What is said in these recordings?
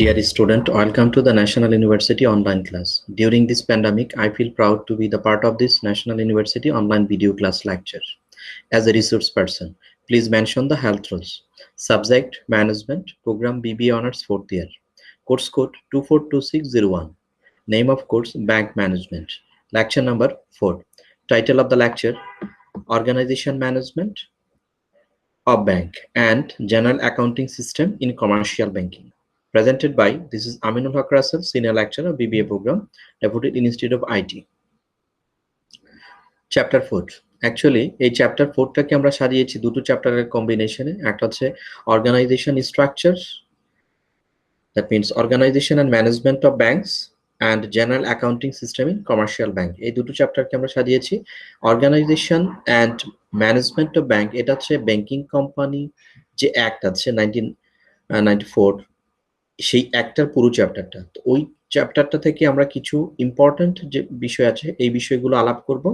Dear student, welcome to the National University online class. During this pandemic, I feel proud to be the part of this National University online video class lecture. As a resource person, please mention the health rules. Subject, Management, Program BBA Honors 4th year. Course code 242601. Name of course, Bank Management. Lecture number 4. Title of the lecture, Organization Management of Bank and General Accounting System in Commercial Banking. Presented by, this is Aminul Haq Russell, Senior Lecturer, BBA Program, Deputy Institute of IT. Chapter 4. Actually, এই chapter 4টাকে আমরা সাজিয়েছি দুটো চ্যাপ্টারের কম্বিনেশনে। একটা হচ্ছে organization structure, that means organization and management of banks and general accounting system in commercial bank. এই দুটো চ্যাপ্টারকে আমরা সাজিয়েছি। Organization and management of bank, এটা হচ্ছে ব্যাংকিং কোম্পানি যে অ্যাক্ট আছে 1994, সেই একটার পুরো চ্যাপ্টারটা। তো ওই চ্যাপ্টারটা থেকে আমরা কিছু ইম্পর্টেন্ট যে বিষয় আছে এই বিষয়গুলো আলাপ করব।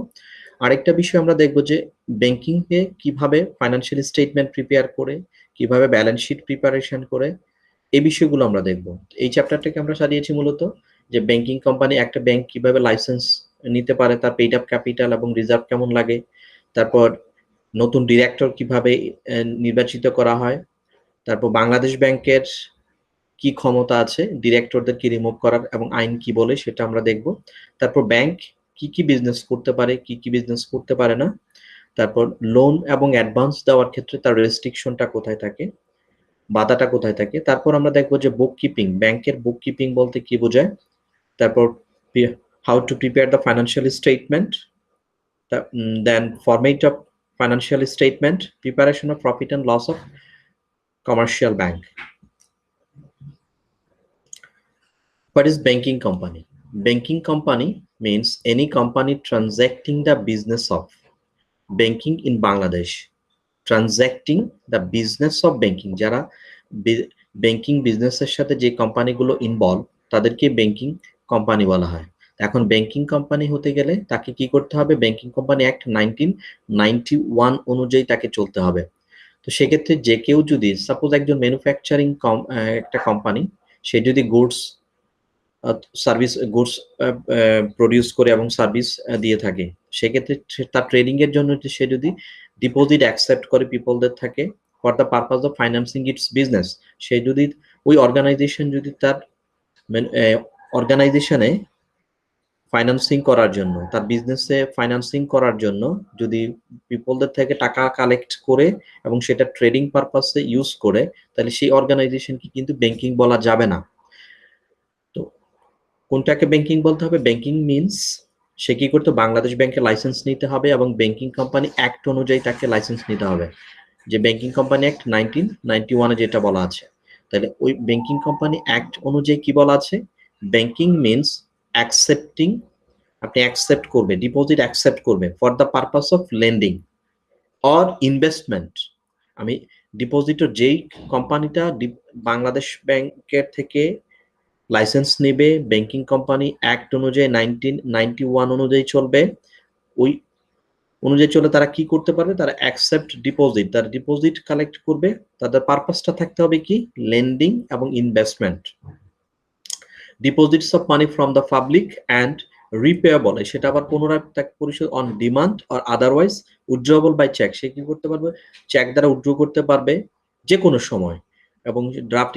আরেকটা বিষয় আমরা দেখব যে ব্যাংকিংয়ে কিভাবে ফাইন্যান্সিয়াল স্টেটমেন্ট প্রিপেয়ার করে, কিভাবে ব্যালেন্স শিট প্রিপারেশন করে, এই বিষয়গুলো আমরা দেখব। এই চ্যাপ্টারটাকে আমরা সাজিয়েছি মূলত যে ব্যাংকিং কোম্পানি, একটা ব্যাংক কিভাবে লাইসেন্স নিতে পারে, তার পেইড আপ ক্যাপিটাল এবং রিজার্ভ কেমন লাগে, তারপর নতুন ডিরেক্টর কিভাবে নির্বাচিত করা হয়, তারপর বাংলাদেশ ব্যাংকের কি ক্ষমতা আছে ডিরেক্টরদেরকে রিমুভ করার এবং আইন কি বলে সেটা আমরা দেখব। তারপর ব্যাংক কি কি বিজনেস করতে পারে, কি কি বিজনেস করতে পারে না, তারপর লোন এবং অ্যাডভান্স দেওয়ার ক্ষেত্রে তার রেস্ট্রিকশনটা কোথায় থাকে, বাধাটা কোথায় থাকে। তারপর আমরা দেখব যে বুক কিপিং, ব্যাংকের বুক কিপিং বলতে কি বোঝায়, তারপর how to prepare the financial statement, then format of financial statement, preparation of profit and loss of commercial bank. What is banking company? Banking company means any company transacting the business of banking in Bangladesh. Transacting the business of banking, যারা banking বিজনেসের সাথে যে কোম্পানিগুলো involve তাদেরকে banking company বলা হয়। এখন banking company হতে গেলে তাকে কি করতে হবে, ব্যাংকিং কোম্পানি অ্যাক্ট 1991 অনুযায়ী তাকে চলতে হবে। তো সেক্ষেত্রে যে কেউ যদি সাপোজ একজন ম্যানুফ্যাকচারিং একটা কোম্পানি, সে যদি গুডস প্রডিউস করে এবং সার্ভিস দিয়ে থাকে, সেক্ষেত্রে তার ট্রেডিং এর জন্য সে যদি ডিপোজিট অ্যাকসেপ্ট করে পিপলদের থাকে for the purpose of financing its business, সে যদি ওই অর্গানাইজেশন যদি তার অর্গানাইজেশনে ফাইন্যান্সিং করার জন্য, তার বিজনেসে ফাইন্যান্সিং করার জন্য যদি পিপলদের থেকে টাকা কালেক্ট করে এবং সেটা ট্রেডিং পারপাসে ইউজ করে, তাহলে সেই অর্গানাইজেশনকে কিন্তু ব্যাংকিং বলা যাবে না। তো কোনটাকে ব্যাংকিং বলতে হবে? ব্যাংকিং মিনস সে কি করতে, বাংলাদেশ ব্যাংকে লাইসেন্স নিতে হবে এবং ব্যাংকিং কোম্পানি অ্যাক্ট অনুযায়ী তাকে লাইসেন্স নিতে হবে, যে ব্যাংকিং কোম্পানি অ্যাক্ট 1991 যেটা বলা আছে। তাহলে ওই ব্যাংকিং কোম্পানি অ্যাক্ট অনুযায়ী কি বলা আছে, ব্যাংকিং মিনস অ্যাকসেপ্টিং, আপনি অ্যাকসেপ্ট করবে, ডিপোজিট অ্যাকসেপ্ট করবে for the purpose of lending or investment. আমি ডিপোজিটর যেই কোম্পানিটা বাংলাদেশ ব্যাংকের থেকে লাইসেন্স নেবে, ব্যাংকিং কোম্পানি অ্যাক্ট অনুযায়ী 1991 অনুযায়ী চলবে, ওই অনুযায়ী চলে তারা কি করতে পারবে, তারা অ্যাকসেপ্ট ডিপোজিট, তারা ডিপোজিট কালেক্ট করবে, তাদের পারপাসটা থাকতে হবে কি, লেন্ডিং এবং investment. Deposits of money from the public and repayable, সেটা আবার পুনরায় পরিশোধ on demand or otherwise withdrawable by cheque, সে কি করতে পারবে, চেক দ্বারা উইথড্র করতে পারবে যে কোনো সময়, এবং ড্রাফট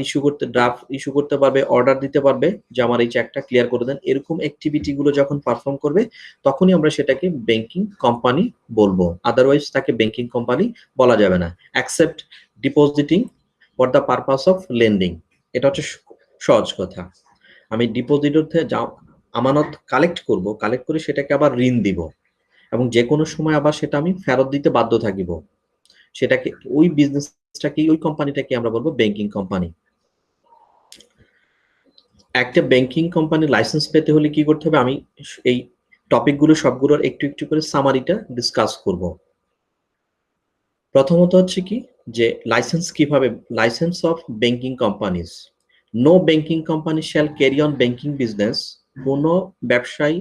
ইস্যু করতে পারবে, অর্ডার দিতে পারবে যে আমার এই চেকটা ক্লিয়ার করে দেন। এরকম অ্যাক্টিভিটি গুলো যখন পারফর্ম করবে তখনই আমরা সেটাকে ব্যাংকিং কোম্পানি বলবো, আদারওয়াইজ তাকে ব্যাংকিং কোম্পানি বলা যাবে না। Accept depositing for the purpose of lending, এটা হচ্ছে সহজ কথা। আমি ডিপোজিটর থেকে আমানত কালেক্ট করব, কালেক্ট করে সেটাকে আবার ঋণ দিব এবং যে কোনো সময় আবার সেটা আমি ফেরত দিতে বাধ্য থাকিব, সেটাকে ওই বিজনেসটাকে, ওই কোম্পানিটাকে আমরা বলবো ব্যাংকিং কোম্পানি। একটা ব্যাংকিং কোম্পানি লাইসেন্স পেতে হলে কি করতে হবে, আমি এই টপিকগুলো সবগুলোর একটু একটু করে সামারিটা ডিসকাস করব। প্রথমত হচ্ছে কি, যে লাইসেন্স কিভাবে, licence of banking companies, no banking company shall carry on banking business, কোনো ব্যবসায়ী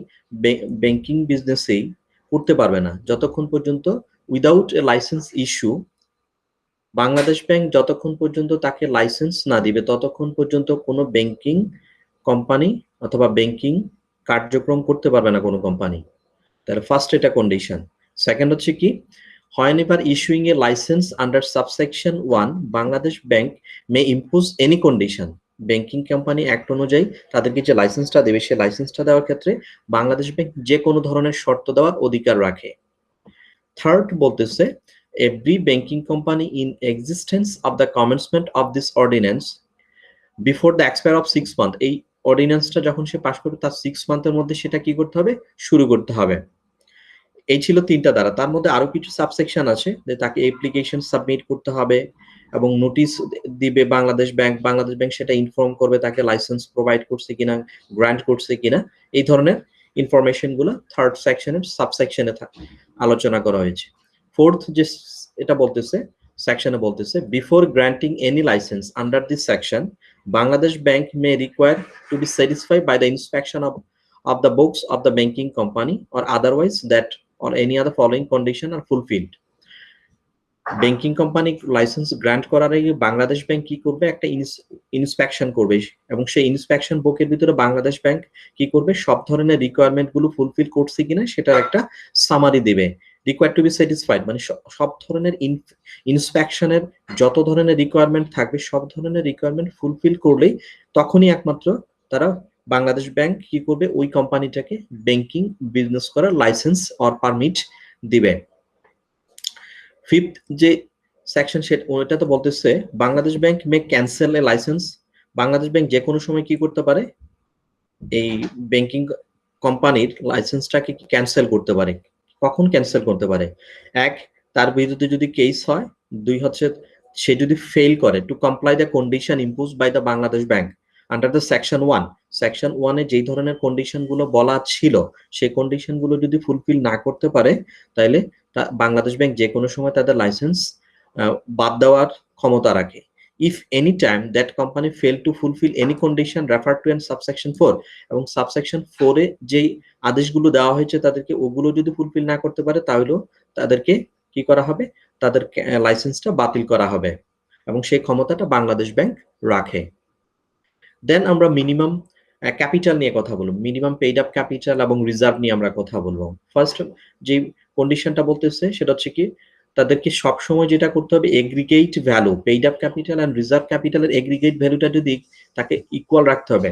ব্যাংকিং বিজনেসেই করতে পারবে না যতক্ষণ পর্যন্ত without a licence issue Bangladesh bank যতক্ষণ পর্যন্ত তাকে লাইসেন্স না দিবে ততক্ষণ পর্যন্ত কোনো ব্যাংকিং কোম্পানি অথবা ব্যাংকিং কার্যক্রম করতে পারবে না কোনো কোম্পানি। তাহলে ফার্স্ট এটা কন্ডিশন। সেকেন্ড হচ্ছে কি, whenever issuing a license under subsection 1 Bangladesh bank may impose any condition. Banking company act অনুযায়ী তাদেরকে যে লাইসেন্সটা দেবে সেই লাইসেন্সটা দেওয়ার ক্ষেত্রে বাংলাদেশ ব্যাংক যে কোনো ধরনের শর্ত দেওয়ার অধিকার রাখে। থার্ড বলতেছে, every banking company in existence of the commencement of this ordinance before the expire of 6 months, এই অর্ডিন্যান্সটা যখন সে পাস করবে তার 6 মান্থের মধ্যে সেটা কি করতে হবে, শুরু করতে হবে। এই ছিল তিনটা ধারা। তার মধ্যে আরো কিছু সাবসেকশন আছে যে তাকে অ্যাপ্লিকেশন সাবমিট করতে হবে এবং নোটিশ দিবে বাংলাদেশ ব্যাংক। বাংলাদেশ ব্যাংক সেটা ইনফর্ম করবে তাকে লাইসেন্স প্রোভাইড করছে কিনা, গ্রান্ট করছে কিনা। এই ধরনের ইনফরমেশন গুলো থার্ড সেকশনের সাবসেকশনে আলোচনা করা হয়েছে। ফোর্থ যে এটা বলতেছে, সেকশনে বলতেছে, before granting any licence under this section Bangladesh bank may require to be satisfied by the inspection of the books of the banking company or otherwise that or any other following condition are fulfilled. Banking company licence grant করার আগে Bangladesh bank কি করবে, একটা inspection করবে এবং সেই inspection বুকের ভিতরে বাংলাদেশ ব্যাংক কি করবে, সব ধরনের রিকোয়ারমেন্ট গুলো ফুলফিল করছে কিনা সেটার একটা সামারি দিবে। রিকোয়ার্ড টু বি স্যাটিসফাইড মানে সব ধরনের ইন্সপেকশনের যত ধরনের রিকোয়ারমেন্ট থাকবে সব ধরনের রিকোয়ারমেন্ট ফুলফিল করলেই তখনই একমাত্র তারা বাংলাদেশ ব্যাংক কি করবে, ওই কোম্পানিটাকে ব্যাংকিং বিজনেস করার লাইসেন্স অর পারমিট দিবে। ফিফথ যে সেকশন সেট ওটা তো বলতেছে বাংলাদেশ ব্যাংক মে ক্যান্সেল এ লাইসেন্স। বাংলাদেশ ব্যাংক যে কোনো সময় কি করতে পারে, এই ব্যাংকিং কোম্পানির লাইসেন্সটাকে ক্যান্সেল করতে পারে। কখন ক্যান্সেল করতে পারে, এক, তার বিরুদ্ধে যদি কেস হয়। দুই হচ্ছে সে যদি ফেল করে to comply the condition impose by the Bangladesh bank under the section 1। Section 1 এ যেই ধরনের কন্ডিশন গুলো বলা ছিল সেই কন্ডিশন গুলো যদি ফুলফিল না করতে পারে তাহলে বাংলাদেশ ব্যাংক যে কোনো সময় তাদের লাইসেন্স বাদ দেওয়ার ক্ষমতা রাখে। if any time that company fail to fulfill any condition referred to in subsection 4 এবং সাবসেকশন 4 এ যেই আদেশগুলো দেওয়া হয়েছে তাদেরকে ওগুলো যদি ফুলফিল না করতে পারে তাহলে তাদেরকে কি করা হবে, তাদের লাইসেন্সটা বাতিল করা হবে এবং সেই ক্ষমতাটা বাংলাদেশ ব্যাংক রাখে। দেন আমরা মিনিমাম ক্যাপিটাল নিয়ে কথা বলবো, মিনিমাম পেইড আপ ক্যাপিটাল এবং রিজার্ভ নিয়ে আমরা কথা বলবো। ফার্স্ট যে কন্ডিশনটা বলতেছে সেটা হচ্ছে কি, তাদেরকে সবসময় যেটা করতে হবে aggregate value, paid up capital and reserve ক্যাপিটালের এগ্রিগেট ভ্যালুটা যদি তাকে ইকুয়াল রাখতে হবে।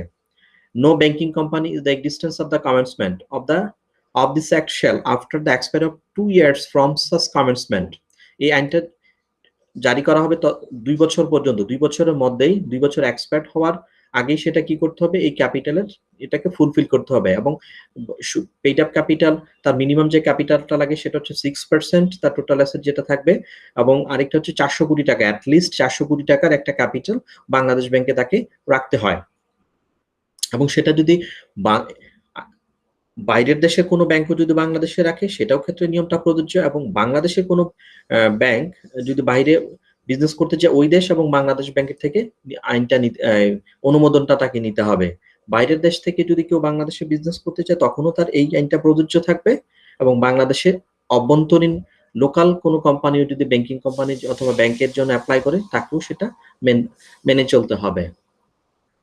No banking company is the existence of the commencement of this act shall after the expire of 2 years from such commencement. এই আইনটা জারি করা হবে 2 বছর পর্যন্ত, 2 বছরের মধ্যেই 2 বছর এক্সপায়ার হওয়ার আগেই সেটা কি করতে হবে, এই ক্যাপিটালের এটাকে ফুলফিল করতে হবে। এবং পেইড আপ ক্যাপিটাল তার মিনিমাম যে ক্যাপিটালটা লাগে সেটা হচ্ছে 6% তার টোটাল অ্যাসেট যেটা থাকবে, এবং আরেকটা হচ্ছে 400 কোটি টাকা, অ্যাটলিস্ট 400 কোটি টাকার একটা ক্যাপিটাল বাংলাদেশ ব্যাংকে তাকে রাখতে হয়। এবং সেটা যদি বাইরের দেশের কোনো ব্যাংকও যদি বাংলাদেশে রাখে সেটাও ক্ষেত্রে নিয়মটা প্রযোজ্য, এবং বাংলাদেশের কোনো ব্যাংক যদি বাইরে বিজনেস করতে চায় ওই দেশ এবং বাংলাদেশ ব্যাংকের থেকে আইনটা অনুমোদনটা তাকে নিতে হবে। বাইরের দেশ থেকে যদি কেউ বাংলাদেশে বিজনেস করতে চায় তখনও তার এই আইনটা প্রযোজ্য থাকবে, এবং বাংলাদেশের অভ্যন্তরীণ লোকাল কোনো কোম্পানিও যদি ব্যাংকিং কোম্পানি অথবা ব্যাংকের জন্য অ্যাপ্লাই করে তাকেও সেটা মেনে চলতে হবে।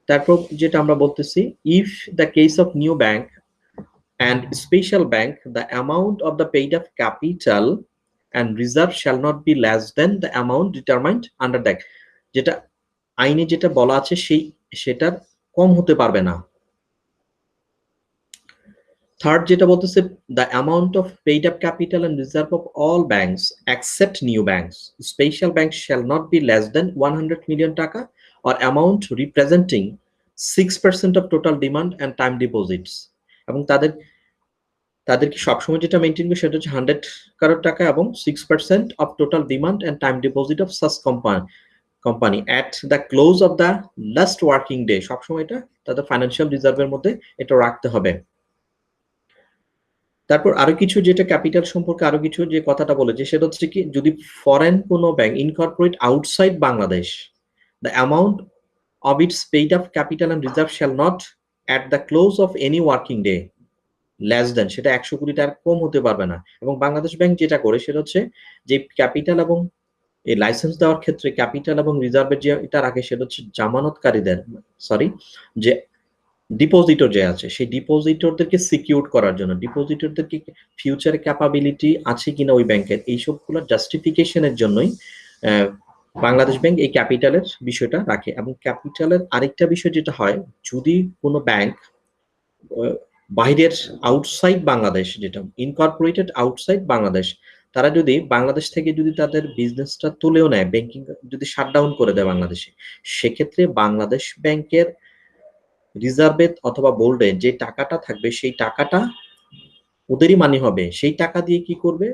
তারপর যেটা আমরা বলতেছি, if the case of new bank and special bank, the amount of the paid up capital and reserve shall not be less than the amount determined under that। যেটা আইনে যেটা বলা আছে সেটার কম হতে পারবে না। থার্ড যেটা বলতেছে, the amount of paid up capital and reserve of all banks except new banks, special banks shall not be less than 100 million টাকা or amount representing 6% of total demand and time deposits। এবং তাদেরকে সবসময় যেটা maintain করবে সেটা হচ্ছে 100 কারোর টাকা এবং 6% of total demand and time deposit of such company at the close of the last working day. সবসময় এটা তাদের ফাইন্যান্সিয়াল রিজার্ভের মধ্যে এটা রাখতে হবে। তারপর আরো কিছু যেটা ক্যাপিটাল সম্পর্কে আরো কিছু যে কথাটা বলেছে সেটা হচ্ছে কি, যদি ফরেন কোনো bank incorporate outside Bangladesh, the amount of its paid up capital and reserve shall not at the close of any working day less than, সেটা 100 কোটি টাকার কম হতে পারবে না। এবং বাংলাদেশ ব্যাংক যেটা করে সেটা হচ্ছে যে ক্যাপিটাল এবং এই লাইসেন্স দেওয়ার ক্ষেত্রে ক্যাপিটাল এবং রিজার্ভের যে এটা রাখে সেটা হচ্ছে জামানতকারীদের, সরি, যে ডিপোজিটর যে আছে সেই ডিপোজিটরদেরকে সিকিউর করার জন্য, ডিপোজিটরদেরকে ফিউচার ক্যাপাবিলিটি আছে কিনা ওই ব্যাংকের, এইসবগুলো জাস্টিফিকেশনের জন্যই বাংলাদেশ ব্যাংক এই ক্যাপিটালের বিষয়টা রাখে। এবং ক্যাপিটালের আরেকটা বিষয় যেটা হয়, যদি কোনো ব্যাংক বাইরের আউটসাইড বাংলাদেশ, যেটা ইনকর্পোরেটেড আউটসাইড বাংলাদেশ, তারা যদি বাংলাদেশ থেকে যদি তাদের বিজনেসটা তুলেও নেয়, ব্যাংকিং যদি শাটডাউন করে দেয় বাংলাদেশে, সেক্ষেত্রে বাংলাদেশ ব্যাংকের রিজার্ভে অথবা বোল্ডে যে টাকাটা থাকবে সেই টাকাটা ওদেরই মানি হবে। সেই টাকা দিয়ে কি করবে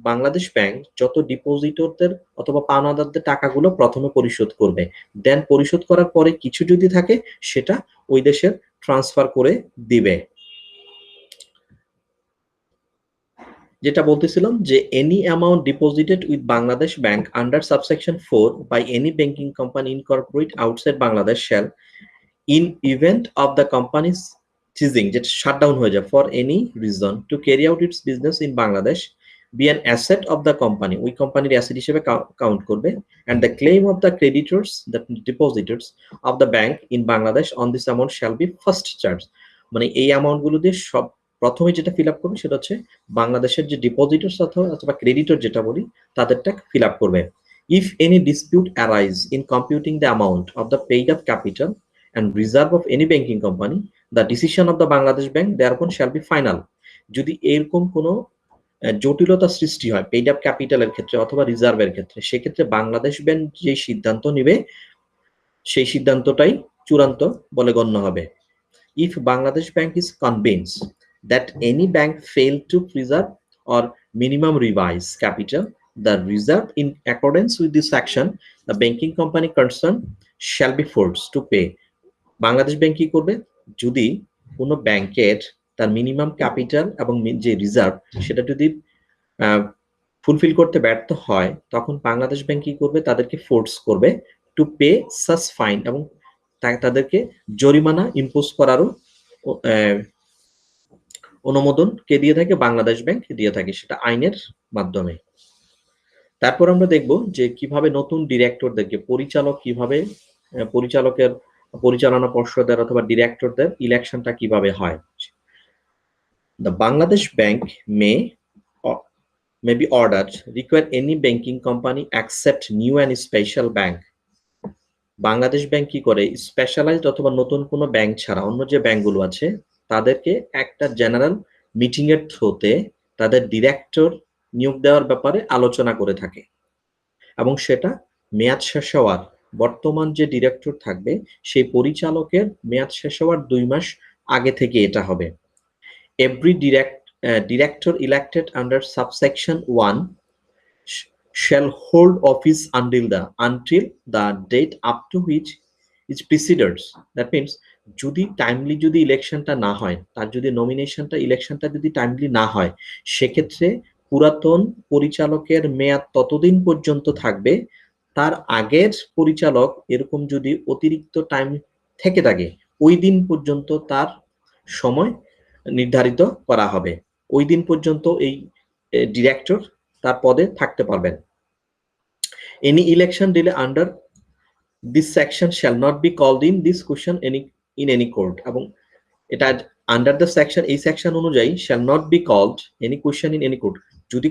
বাংলাদেশ ব্যাংক, যত ডিপোজিটরদের অথবা পাওনাদারদের টাকাগুলো প্রথমে পরিশোধ করবে, দেন পরিশোধ করার পরে কিছু যদি থাকে সেটা ওই দেশের ট্রান্সফার করে দিবে। যেটা বলতেছিলাম যে any amount deposited with Bangladesh bank under subsection 4 by any banking company incorporate outside Bangladesh shall in event of the company's ceasing, যেটা শাটডাউন হয়ে যায়, for any reason to carry out its business in Bangladesh be an asset of the company, ওই কোম্পানির asset হিসেবে count করবে, and the claim of the creditors, the depositors of the bank in Bangladesh on this amount shall be first charged। মানে এই amount গুলো দিয়ে সব প্রথমে যেটা ফিল আপ করবে সেটা হচ্ছে বাংলাদেশের যে ডিপোজিটরস অথবা ক্রেডিটর যেটা বলি তাদেরটা ফিল আপ করবে। If any dispute arise in computing the amount of the paid up capital and reserve of any banking company, the decision of the Bangladesh Bank thereupon shall be final। যদি এরকম কোনো জটিলতা সৃষ্টি হয় paid up ক্যাপিটালের ক্ষেত্রে অথবা রিজার্ভের ক্ষেত্রে, সেক্ষেত্রে বাংলাদেশ ব্যাংক যে সিদ্ধান্ত নিবে সেই সিদ্ধান্তটাই চূড়ান্ত বলে গণ্য হবে। If Bangladesh Bank is convinced that any bank failed to preserve or minimum revise capital, the reserve in accordance with this action, the banking company concerned shall be forced to pay। Bangladesh bank কি করবে, যদি কোনো ব্যাংকের তার minimum capital এবং যে reserve সেটা যদি ফুলফিল করতে ব্যর্থ হয়, তখন বাংলাদেশ ব্যাংক কি করবে, তাদেরকে ফোর্স করবে টু পে সাস ফাইন, এবং তাদেরকে জরিমানা ইম্পোজ করারও অনুমোদন কে দিয়ে থাকে, বাংলাদেশ ব্যাংক দিয়ে থাকে, সেটা আইনের মাধ্যমে। তারপর আমরা দেখব যে কিভাবে নতুন ডিরেক্টরদেরকে, পরিচালক কিভাবে পরিচালকের পরিচালনা পর্ষদের অথবা ডিরেক্টরদের ইলেকশনটা কিভাবে হয়। The Bangladesh Bank may be ordered require any banking company except new and special bank। Bangladesh bank কি করে, স্পেশালাইজড অথবা নতুন কোনো ব্যাংক ছাড়া অন্য যে ব্যাংকগুলো আছে তাদেরকে একটা জেনারেল মিটিং এর থ্রুতে তাদের ডিরেক্টর নিয়োগ দেওয়ার ব্যাপারে আলোচনা করে থাকে, এবং সেটা মেয়াদ শেষ হওয়ার, বর্তমান যে ডিরেক্টর থাকবে সেই পরিচালকের মেয়াদ শেষ হওয়ার 2 মাস আগে থেকে এটা হবে। Every director elected under subsection 1 shall hold office until the date up to which it precedes। That means যদি টাইমলি যদি ইলেকশনটা না হয়, তার যদি নমিনেশনটা ইলেকশনটা যদি টাইমলি না হয়, সেক্ষেত্রে পুরাতন পরিচালকের মেয়াদ ততদিন পর্যন্ত থাকবে, তার আগের পরিচালক এরকম যদি অতিরিক্ত টাইম থেকে থাকে ওই দিন পর্যন্ত তার সময় নির্ধারিত করা হবে, ওই দিন পর্যন্ত এই ডিরেক্টর তার পদে থাকতে পারবেন। Any election delay under this section shall not be called in this question in any court। এবং এটা আন্ডার দ্য সেকশন, এই সেকশন অনুযায়ী shall not be called any question in any court। যদি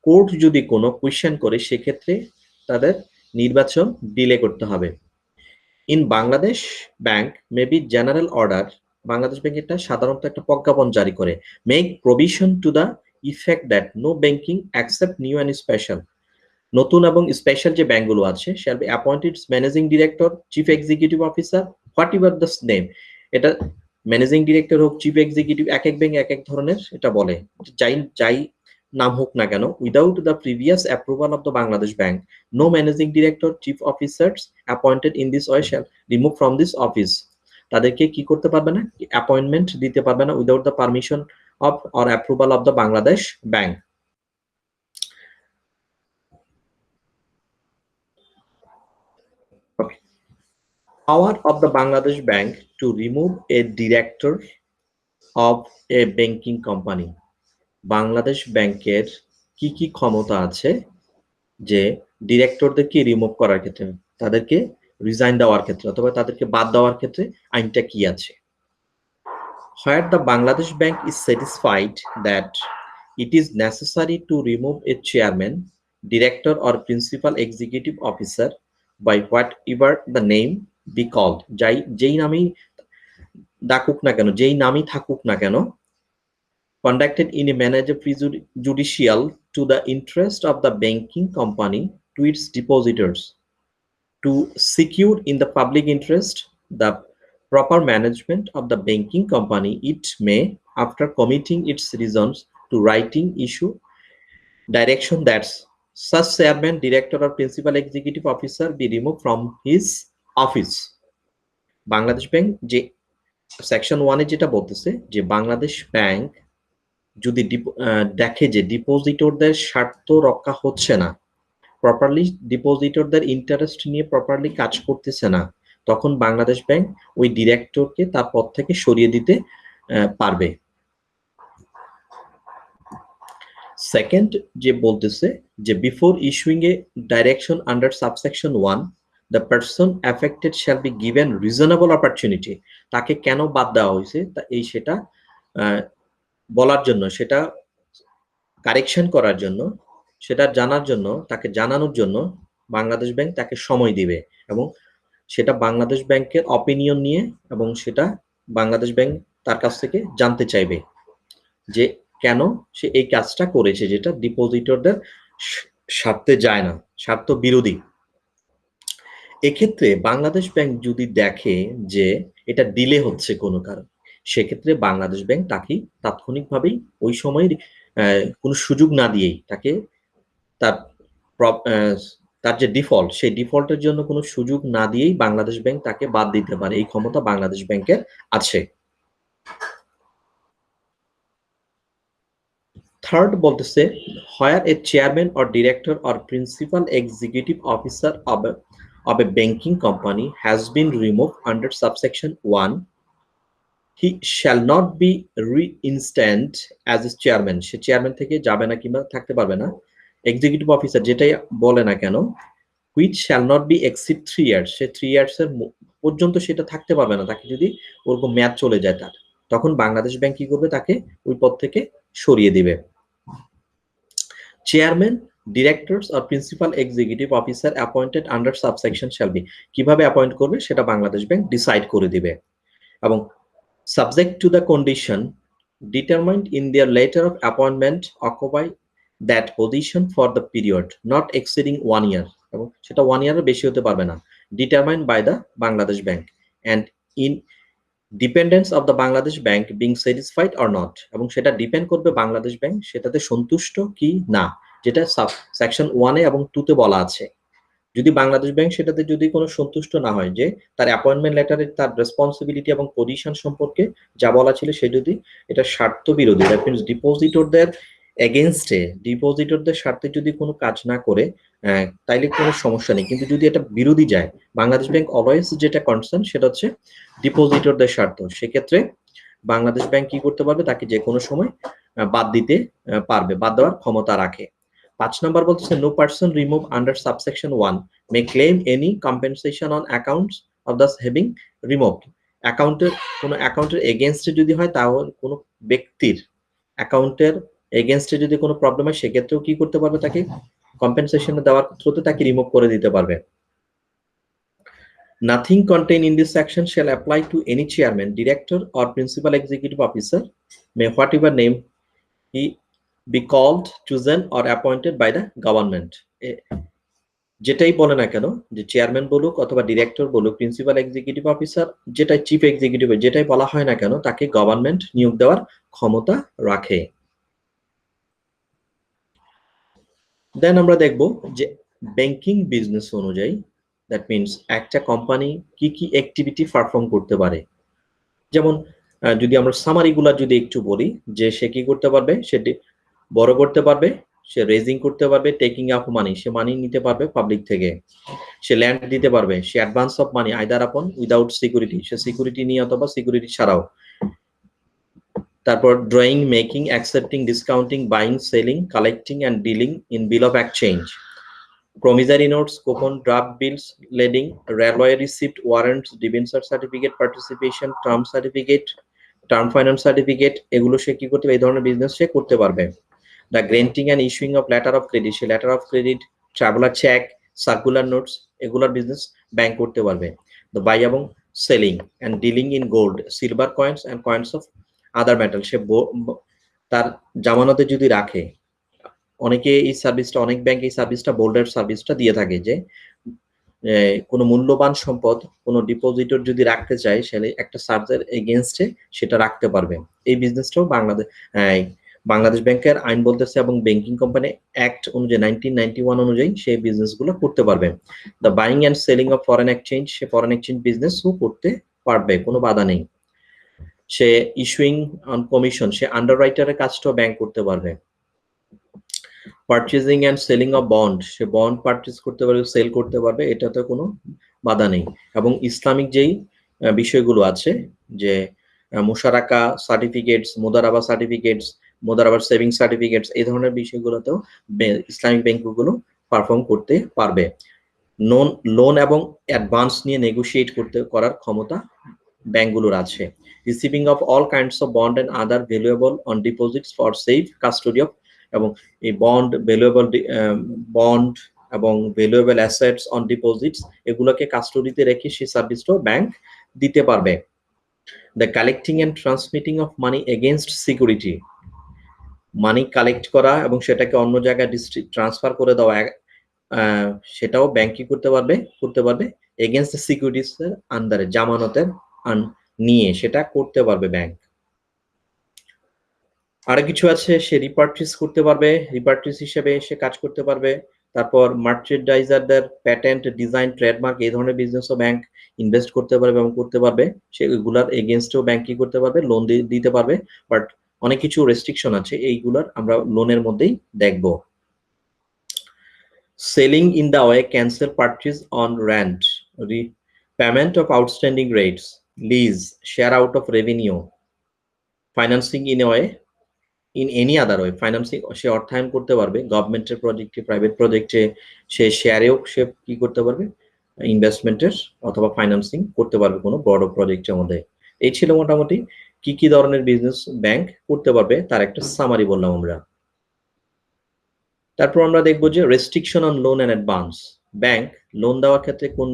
কোর্ট যদি কোনো কোয়েশ্চেন করে সেক্ষেত্রে তাদের নির্বাচন ডিলে করতে হবে। In Bangladesh bank may be general order, Bangladesh bank এটা সাধারণত একটা প্রজ্ঞাপন জারি করে, make provision to the effect that no banking accept new and special, নতুন এবং স্পেশাল যে ব্যাংকগুলো আছে shall be appointed managing director, chief executive officer, whatever the name. এটা ম্যানেজিং ডিরেক্টর হোক, চিফ এক্সিকিউটিভ, এক এক ব্যাংক এক এক ধরনের এটা বলে, যাই নাম হোক না কেন, without the previous approval of the Bangladesh bank no managing director, chief officers appointed in this way shall remove from this office. তাদেরকে কি করতে পারবে না, অ্যাপয়েন্টমেন্ট দিতে পারবে না without the permission of or approval of the Bangladesh bank. Okay. Power of the Bangladesh Bank to remove a director of a banking company। Bangladesh ব্যাংকের কি কি ক্ষমতা আছে যে ডিরেক্টরদেরকে রিমুভ করার ক্ষেত্রে, তাদেরকে রিজাইন দেওয়ার ক্ষেত্রে অথবা তাদেরকে বাদ দেওয়ার ক্ষেত্রে আইনটা কি আছে? Where the Bangladesh Bank is satisfied that it is necessary to remove a chairman, director or principal executive officer by whatever the name be called, যেই নামেই ডাকুক না কেন, যেই নামই থাকুক না কেন, conducted in a manner prejudicial to the interest of the banking company to its depositors, to secure in the public interest the proper management of the banking company, it may, after committing its reasons to writing, issue direction that such chairman, director or principal executive officer be removed from his office. Bangladesh bank যে section 1 এ যেটা বলতেছে যে Bangladesh bank যদি দেখে যে ডিপোজিটরদের স্বার্থ রক্ষা হচ্ছে না, প্রপারলি ডিপোজিটরদের ইন্টারেস্ট নিয়ে প্রপারলি কাজ করতেছে না, তখন বাংলাদেশ ব্যাংক ওই ডিরেক্টরকে তার পদ থেকে সরিয়ে দিতে পারবে। সেকেন্ড যে বলতেছে যে before issuing A direction under subsection 1 the person affected shall be given reasonable opportunity, তাকে কেন বাদ দেওয়া হয়েছে তা সেটা বলার জন্য, সেটা কারেকশন করার জন্য, সেটা জানার জন্য, তাকে জানানোর জন্য বাংলাদেশ ব্যাংক তাকে সময় দিবে এবং সেটা বাংলাদেশ ব্যাংকের অপিনিয়ন নিয়ে এবং সেটা বাংলাদেশ ব্যাংক তার কাছ থেকে জানতে চাইবে যে কেন সে এই কাজটা করেছে, যেটা ডিপোজিটরদের স্বার্থে যায় না, স্বার্থ বিরোধী। এক্ষেত্রে বাংলাদেশ ব্যাংক যদি দেখে যে এটা ডিলে হচ্ছে কোনো কারণ, সেক্ষেত্রে বাংলাদেশ ব্যাংক তাকে তাৎক্ষণিকভাবেই ওই সময় কোনো সুযোগ না দিয়েই তাকে তার যে ডিফল্ট, সেই ডিফল্টের জন্য কোনো সুযোগ না দিয়েই বাংলাদেশ ব্যাংক তাকে বাদ দিতে পারে। এই ক্ষমতা বাংলাদেশ ব্যাংকের আছে। থার্ড বলতেছে where a chairman or director or principal executive officer of a banking company has been removed under subsection 1, he shall not be reinstated as a chairman, say chairman থেকে যাবে না কিংবা থাকতে পারবে না। এক্সিকিউটিভ অফিসার যেটাই বলে না কেন, which shall not be exceed 3 years, say 3 years এর পর্যন্ত সেটা থাকতে পারবে না, তাকে যদি ওরকম মেয়াদ চলে যায় তার, তখন বাংলাদেশ ব্যাংক কি করবে, তাকে ওই পদ থেকে সরিয়ে দিবে। চেয়ারম্যান, ডিরেক্টরস আর principal executive officer appointed under subsection shall be, কিভাবে অ্যাপয়েন্ট করবে সেটা বাংলাদেশ ব্যাংক ডিসাইড করে দিবে এবং subject to the condition determined in their letter of appointment occupy that position for the period not exceeding 1 year, এবং সেটা 1 ইয়ারের বেশি হতে পারবে না, determined by the Bangladesh bank and in dependence of the Bangladesh bank being satisfied or not, এবং সেটা depend করবে বাংলাদেশ ব্যাংক সেটাতে সন্তুষ্ট কি না, যেটা সেকশন 1 এ এবং 2 তে বলা আছে। যদি বাংলাদেশ ব্যাংক সেটাতে যদি কোনো সন্তুষ্ট না হয়, যে তার অ্যাপয়েন্টমেন্ট লেটারে তার রেসপন্সিবিলিটি এবং পজিশন সম্পর্কে যা বলা ছিল সে যদি এটা স্বার্থ বিরোধী, দ্যাট মিনস ডিপোজিটরদের এগেইনস্টে, ডিপোজিটরদের স্বার্থে যদি কোনো কাজ না করে তাইলে কোনো সমস্যা নেই, কিন্তু যদি এটা বিরোধী যায়, বাংলাদেশ ব্যাংক অলওয়েজ যেটা কনসার্ন সেটা হচ্ছে ডিপোজিটরদের স্বার্থ, সেক্ষেত্রে বাংলাদেশ ব্যাংক কি করতে পারবে, তাকে যে কোনো সময় বাদ দিতে পারবে, বাদ দেওয়ার ক্ষমতা রাখে। 5 নম্বর বলতেছে no person remove under subsection 1 may claim any compensation on accounts of the having removed, কোনো অ্যাকাউন্টের এগেইনস্টে যদি হয়, তাহলে কোনো ব্যক্তির অ্যাকাউন্টের এগেইনস্টে যদি কোনো প্রবলেম হয়, সেক্ষেত্রেও কি করতে পারবে, তাকে কম্পেনসেশন দেওয়ার থ্রুতে তাকে রিমুভ করে দিতে পারবে। Nothing contained in this section shall apply to any chairman, director or principal executive officer, may whatever name he be called, chosen or appointed by the government. যেটাই বলে না কেন, যে চেয়ারম্যান বলুক অথবা ডিরেক্টর বলুক, প্রিন্সিপাল এক্সিকিউটিভ অফিসার, যেটাই chief executive, যেটাই বলা হয় না কেন, তাকে গভর্নমেন্ট নিয়োগ দেওয়ার ক্ষমতা রাখে। দেন আমরা দেখব যে ব্যাংকিং বিজনেস অনুযায়ী, দ্যাট মিনস একটা কোম্পানি কি কি অ্যাক্টিভিটি পারফর্ম করতে পারে। যেমন যদি আমরা সামারিগুলা যদি একটু বলি, যে সে কি করতে পারবে, সেটি বড় করতে পারবে, সে রেজিং করতে পারবে, টেকিং আপ মানি, সে মানি নিতে পারবে পাবলিক থেকে, সে ল্যান্ড দিতে পারবে, সে অ্যাডভান্স অফ মানি আইদার আপন উইদাউট সিকিউরিটি, সে সিকিউরিটি নিয়ে অথবা সিকিউরিটি ছাড়াও, তারপর drawing, making, accepting, discounting, buying, selling, collecting and dealing in bill of exchange, promissory notes, coupon, draft bills, lending, railway receipt, warrants, debenture certificate, participation, term certificate, term finance certificate, এগুলো সে কি করতে পারবে? এই ধরনের business সে করতে পারবে। The granting and issuing of letter of credit, সে letter of credit, traveller cheque, circular notes, এগুলোর বিজনেস ব্যাংক করতে পারবে। দ্য বাই এবং selling and dealing in gold, silver coins and coins of other metal, সে তার জামানতে যদি রাখে, অনেকে এই সার্ভিসটা, অনেক ব্যাংক এই সার্ভিসটা, বোল্ডের সার্ভিসটা দিয়ে থাকে যে কোনো মূল্যবান সম্পদ কোনো ডিপোজিটর যদি রাখতে চায়, সেটা একটা চার্জের এগেনস্টে সেটা রাখতে পারবে। এই বিজনেসটাও বাংলাদেশ ব্যাংকের আইন বলতেছে এবং ব্যাংকিং কোম্পানি অ্যাক্ট অনুযায়ী 1991 অনুযায়ী সেই বিজনেসগুলো করতে পারবে। The buying and selling of foreign exchange, সে ফরেন এক্সচেঞ্জ বিজনেসও করতে পারবে, কোনো বাধা নেই। সে ইস্যুইং অন কমিশন, সে আন্ডাররাইটারের কাজটাও ব্যাংক করতে পারবে। Purchasing and selling of bond, সে বন্ড পারচেজ করতে পারবে, সেল করতে পারবে, এটাতে কোনো বাধা নেই। এবং ইসলামিক যেই বিষয়গুলো আছে, যে মুশারাকা সার্টিফিকেটস, মোদারাবা সার্টিফিকেটস, মোদারাবার সেভিং সার্টিফিকেটস, এই ধরনের বিষয়গুলোতেও ইসলামিক ব্যাংকগুলো পারফর্ম করতে পারবে। লোন এবং অ্যাডভান্স নিয়ে নেগোশিয়েট করার ক্ষমতা ব্যাংকগুলোর আছে। Receiving of all kinds of bond and other valuable on deposits for safe custody of, এবং এই বন্ড এবং ভ্যালুয়েবল অ্যাসেটস অন ডিপোজিটস, এগুলোকে কাস্টোডিতে রেখে সেই সার্ভিসটাও ব্যাংক দিতে পারবে। The collecting and transmitting of money against security, money collect করা এবং সেটাকে অন্য জায়গায় ট্রান্সফার করে দেওয়া, সেটাও ব্যাংক কি করতে পারবে এগেনস্ট দ্য সিকিউরিটিস এর আন্ডারে, জামানতের নিয়ে সেটা করতে পারবে ব্যাংক। আরো কিছু আছে, সে রিপার্টিস করতে পারবে, রিপার্টিস হিসেবে সে কাজ করতে পারবে। তারপর মার্চেন্ডাইজারদের প্যাটেন্ট, ডিজাইন, ট্রেডমার্ক, এই ধরনের বিজনেসও ব্যাংক ইনভেস্ট করতে পারবে এবং করতে পারবে। সেগুলার এগেনস্টেও ব্যাংক কি করতে পারবে? লোন দিতে পারবে। বাট অনেক কিছু রেস্ট্রিকশন আছে, এইগুলার আমরা লোনের মধ্যেই দেখব। Selling in the way, cancel purchase on rent, payment of outstanding rates, lease, share out of revenue, financing in a way, in any other way, financing সে অর্থায়ন করতে পারবে গভর্নমেন্টের প্রজেক্টে, প্রাইভেট প্রজেক্টে, সে শেয়ারেও সে কি করতে পারবে? ইনভেস্টমেন্টের অথবা ফাইন্যান্সিং করতে পারবে কোনো বড় প্রজেক্টের মধ্যে। এই ছিল মোটামুটি কি কি ধরনের বিজনেস ব্যাংক করতে পারবে, তার একটা সামারি বললাম আমরা। তারপর আমরা দেখবো যে restriction on loan and advance, bank loan দেওয়ার ক্ষেত্রে কোন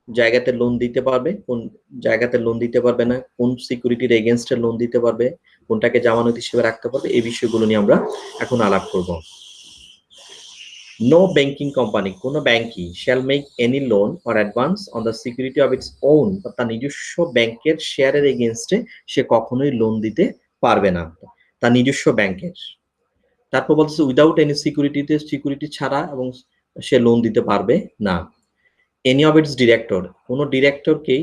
জায়গাতে লোন দিতে পারবে, কোন জায়গাতে লোন দিতে পারবে না, কোন সিকিউরিটির এগেনস্টে লোন দিতে পারবে, কোনটাকে জামানত হিসেবে রাখতে পারবে, এই বিষয়গুলো নিয়ে আমরা এখন আলাপ করব। নো ব্যাংকিং কোম্পানি, কোনো ব্যাংকই shall make any loan or advance on the security of its own, বা তার নিজস্ব ব্যাংকের শেয়ারের এগেনস্টে সে কখনোই লোন দিতে পারবে না, তার নিজস্ব ব্যাংকের। তারপর বলতেছে উইদাউট এনি সিকিউরিটিতে, সিকিউরিটি ছাড়া এবং সে লোন দিতে পারবে না। এনি অফ ইটস ডিরেক্টর, কোনো ডিরেক্টরকেই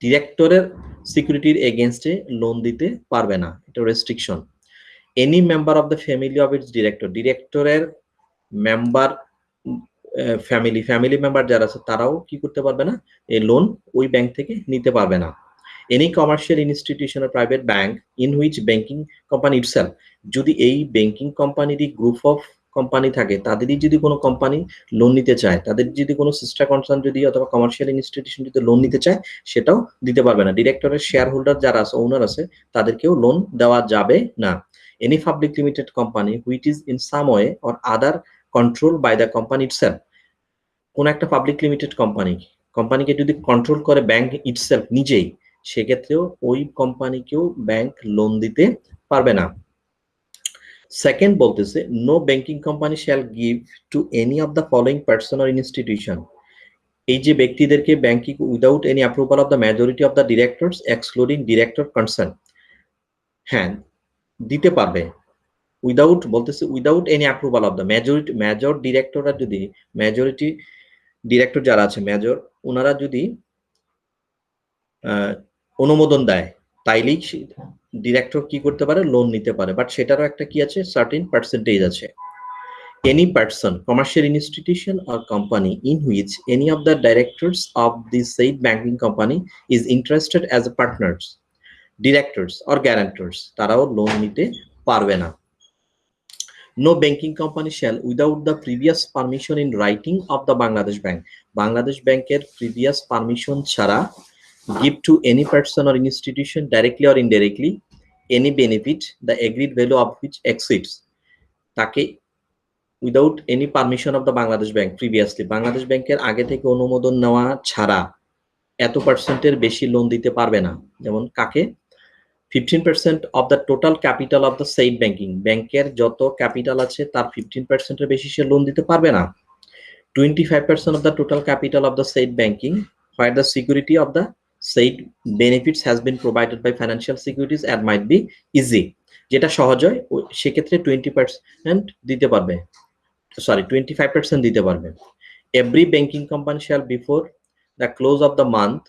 ডিরেক্টরের সিকিউরিটির এগেনস্টে লোন দিতে পারবে না, এটা restriction. Any member of the family of its director, ডিরেক্টরের মেম্বার, ফ্যামিলি মেম্বার যারা আছে তারাও কি করতে পারবে না, এই লোন ওই ব্যাংক থেকে নিতে পারবে না। Any commercial institution or private bank in which banking company itself, যদি এই ব্যাংকিং কোম্পানিরই গ্রুপ অফ কোম্পানি থাকে, তাদেরই যদি কোনো কোম্পানি লোন নিতে চায়, তাদের যদি কোনো সিস্টার কনসার্ন যদি অথবা কমার্শিয়াল ইনস্টিটিউশন যদি লোন নিতে চায়, সেটাও দিতে পারবে না। ডিরেক্টরের শেয়ার হোল্ডার যারা আছে, ওনার আছে, তাদেরকেও লোন দেওয়া যাবে না। Any public limited company which is in some way or other control by the company itself, কোন একটা পাবলিক লিমিটেড কোম্পানিকে যদি কন্ট্রোল করে ব্যাংক ইটসেলফ নিজেই, সেক্ষেত্রেও ওই কোম্পানিকেও ব্যাংক লোন দিতে পারবে না। সেকেন্ড বলতেছে no banking company shall give to any of the following person or institution, এই যে ব্যক্তিদেরকে banking without any approval of the majority of the directors excluding director concern, হ্যাঁ দিতে পারবে। উইদাউট বলতেছে without any approval of the major ডিরেক্টররা, যদি majority director যারা আছে মেজর, ওনারা যদি অনুমোদন দেয়, তাইলেই ডিরেক্টর কি করতে পারে? লোন নিতে পারে। বাট সেটারও একটা কি আছে? সার্টেন পার্সেন্টেজ আছে। Any person, commercial institution or company in which any of the directors of the said banking company is interested as a partners, directors or guarantors, তারাও লোন নিতে পারবে না। No banking company shall, without the previous permission in writing of the Bangladesh Bank, Bangladesh Banker previous permission ছাড়া give to any person or institution directly or indirectly any benefit the agreed value of which exceeds, তাকে without any permission of the Bangladesh bank previously, Bangladesh ব্যাংকের আগে থেকে অনুমোদন নেওয়া ছাড়া এত পার্সেন্টের বেশি লোন দিতে পারবে না। যেমন কাকে? 15% of the total capital of the said banking, ব্যাংকের যত ক্যাপিটাল আছে তার 15%-এর বেশি সে লোন দিতে পারবে না। 25% of the total capital of the said banking where the security of the said benefits has been provided by financial securities and might be easy, যেটা সহজ হয় সেক্ষেত্রে 20% দিতে পারবে, সরি 25% দিতে পারবে। Every banking company shall before the close of the month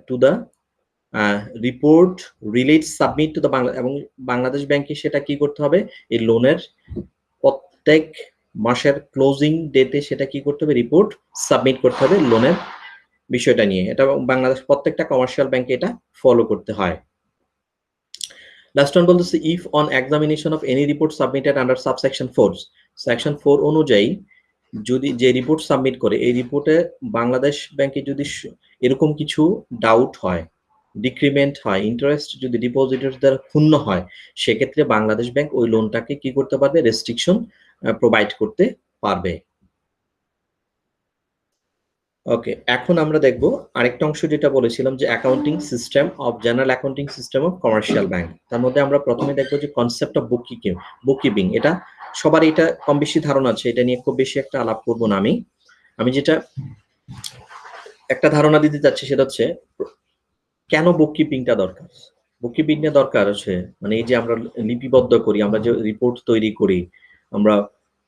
to the report relates submit to the এবং বাংলাদেশ ব্যাংকে সেটা কি করতে হবে, এই লোনের প্রত্যেক মাসের ক্লোজিং ডেটে সেটা কি করতে হবে, রিপোর্ট সাবমিট করতে হবে লোনের বিষয়টা নিয়ে। এটা বাংলাদেশ প্রত্যেকটা কমার্শিয়াল ব্যাংকে এটা ফলো করতে হয়। লাস্ট ওয়ান বলতেছে if and examination of any report submitted under subsection 4, section 4 অনুযায়ী যদি যে রিপোর্ট সাবমিট করে এই রিপোর্টে বাংলাদেশ ব্যাংকে যদি এরকম কিছু ডাউট হয়, ডিক্রিমেন্ট হয়, ইন্টারেস্ট যদি ডিপোজিটর দ্বারা ক্ষুণ্ণ হয়, সেক্ষেত্রে বাংলাদেশ ব্যাংক ওই লোনটাকে কি করতে পারবে, রেস্ট্রিকশন প্রোভাইড করতে পারবে। ওকে, এখন আমরা দেখব আরেকটা অংশ যেটা বলেছিলাম যে accounting system of general accounting system of commercial bank. তার মধ্যে আমরা প্রথমে দেখবো যে কনসেপ্ট অফ বুককিপিং। এটা সবার এটা কম বেশি ধারণা আছে, এটা নিয়ে খুব বেশি একটা আলাপ করবো না। আমি যেটা একটা ধারণা দিতে চাচ্ছি সেটা হচ্ছে কেন বুককিপিংটা দরকার। বুককিপিংটা দরকার হচ্ছে মানে এই যে আমরা লিপিবদ্ধ করি, আমরা যে রিপোর্ট তৈরি করি, আমরা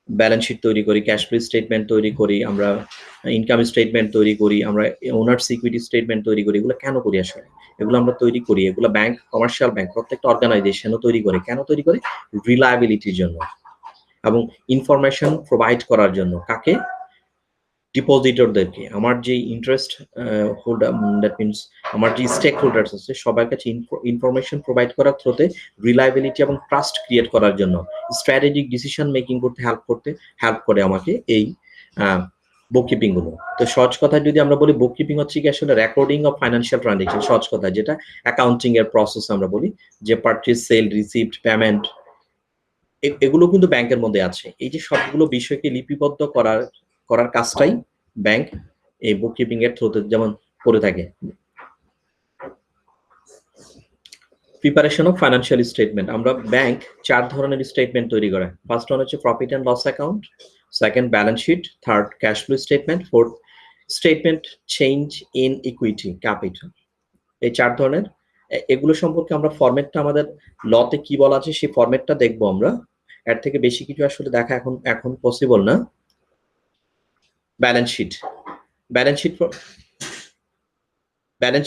ব্যালেন্স শিট তৈরি করি, ক্যাশ ফ্লো স্টেটমেন্ট তৈরি করি, আমরা ইনকাম স্টেটমেন্ট তৈরি করি, আমরা ওনার্স ইকুইটি স্টেটমেন্ট তৈরি করি, এগুলো কেন করি আসলে? এগুলো আমরা তৈরি করি, এগুলো ব্যাংক, কমার্শিয়াল ব্যাংক প্রত্যেকটা অর্গানাইজেশনও তৈরি করে। কেন তৈরি করে? রিলায়েবিলিটির জন্য এবং ইনফরমেশন প্রোভাইড করার জন্য। কাকে? ডিপোজিটরদেরকে। আমার যে ইন্টারেস্ট হোল্ডার, দ্যাট মিনস আমার যে স্টেক হোল্ডার্স আছে সবার কাছে ইনফরমেশন প্রোভাইড করার থ্রুতে রিলায়েবিলিটি এবং ট্রাস্ট ক্রিয়েট করার জন্য, স্ট্র্যাটেজিক ডিসিশন মেকিং করতে হেল্প করে আমাকে এই বুককিপিং গুলো। তো সহজ কথায় যদি আমরা বলি বুককিপিং হচ্ছে কি আসলে রেকর্ডিং অফ ফাইন্যান্সিয়াল ট্রানজাকশন, সহজ কথায় যেটা অ্যাকাউন্টিং এর প্রসেস আমরা বলি, যে পারচেজ, সেল, রিসিপ্ট, পেমেন্ট, এগুলো কিন্তু ব্যাংকের মধ্যে আছে। এই যে সবগুলো বিষয়কে লিপিবদ্ধ করার কাজটাই ব্যাংক এই বুককিপিং এর থ্রুতে যেমন করে থাকে। প্রিপারেশন অফ ফাইন্যান্সিয়াল স্টেটমেন্ট, আমরা ব্যাংক 4 ধরনের স্টেটমেন্ট তৈরি করে। ফার্স্ট ওয়ান হচ্ছে profit and loss account, second balance sheet, third cash flow statement, fourth statement change in equity capital. এই 4 ধরনের, এগুলো সম্পর্কে আমরা ফরম্যাটটা আমাদের লতে কি বলা আছে সেই ফরম্যাটটা দেখবো আমরা। এর থেকে বেশি কিছু আসলে দেখা এখন পসিবল না। ব্যালেন্স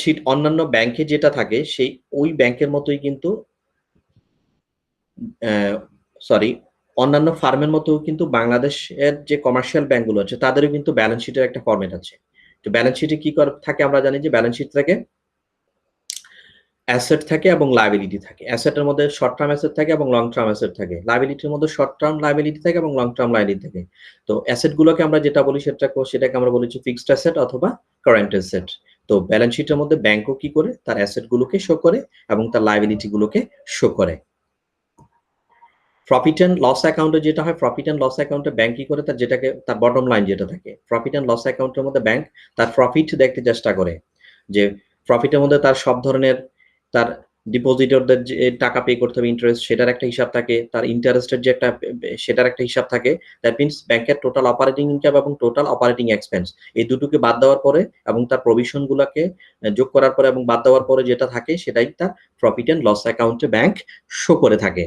শিট অন্যান্য ব্যাংকে যেটা থাকে সেই ওই ব্যাংকের মতোই কিন্তু অন্যান্য ফার্মের মতো কিন্তু বাংলাদেশের যে কমার্শিয়াল ব্যাংকগুলো আছে তাদেরও কিন্তু ব্যালেন্স শিটের একটা ফরম্যাট আছে। তো ব্যালেন্স শিটে কি থাকে আমরা জানি যে ব্যালেন্স শিট থাকে অ্যাসেট থাকে এবং লায়াবিলিটি থাকে। অ্যাসেটের মধ্যে শর্ট টার্ম অ্যাসেট থাকে এবং লং টার্ম অ্যাসেট থাকে। লায়াবিলিটির মধ্যে শর্ট টার্ম লায়াবিলিটি থাকে এবং লং টার্ম লায়াবিলিটি থাকে। তো অ্যাসেট গুলোকে আমরা যেটা বলি সেটাকে আমরা বলেছি ফিক্সড অ্যাসেট অথবা কারেন্ট অ্যাসেট। তো ব্যালেন্স শিটের মধ্যে ব্যাংকও কি করে তার অ্যাসেট গুলোকে শো করে এবং তার লায়াবিলিটি গুলোকে শো করে। প্রফিট এন্ড লস অ্যাকাউন্টে যেটা হয়, প্রফিট এন্ড লস অ্যাকাউন্টে ব্যাংক কি করে তার বটম লাইন যেটা থাকে, প্রফিট এন্ড লস অ্যাকাউন্টের মধ্যে ব্যাংক তার প্রফিট দেখতে চেষ্টা করে, যে প্রফিটের মধ্যে তার সব ধরনের তার ডিপোজিটরদের যে টাকা পে করতে হবে ইন্টারেস্ট, সেটার একটা হিসাব থাকে, তার ইন্টারেস্টের যে একটা সেটার একটা হিসাব থাকে। দ্যাট মিনস ব্যাংকের টোটাল অপারেটিং ইনকাম এবং টোটাল অপারেটিং এক্সপেন্স এই দুটোকে বাদ দেওয়ার পরে এবং তার প্রভিশন গুলাকে যোগ করার পরে এবং বাদ দেওয়ার পরে যেটা থাকে সেটাই তার প্রফিট এন্ড লস অ্যাকাউন্টে ব্যাংক শো করে থাকে।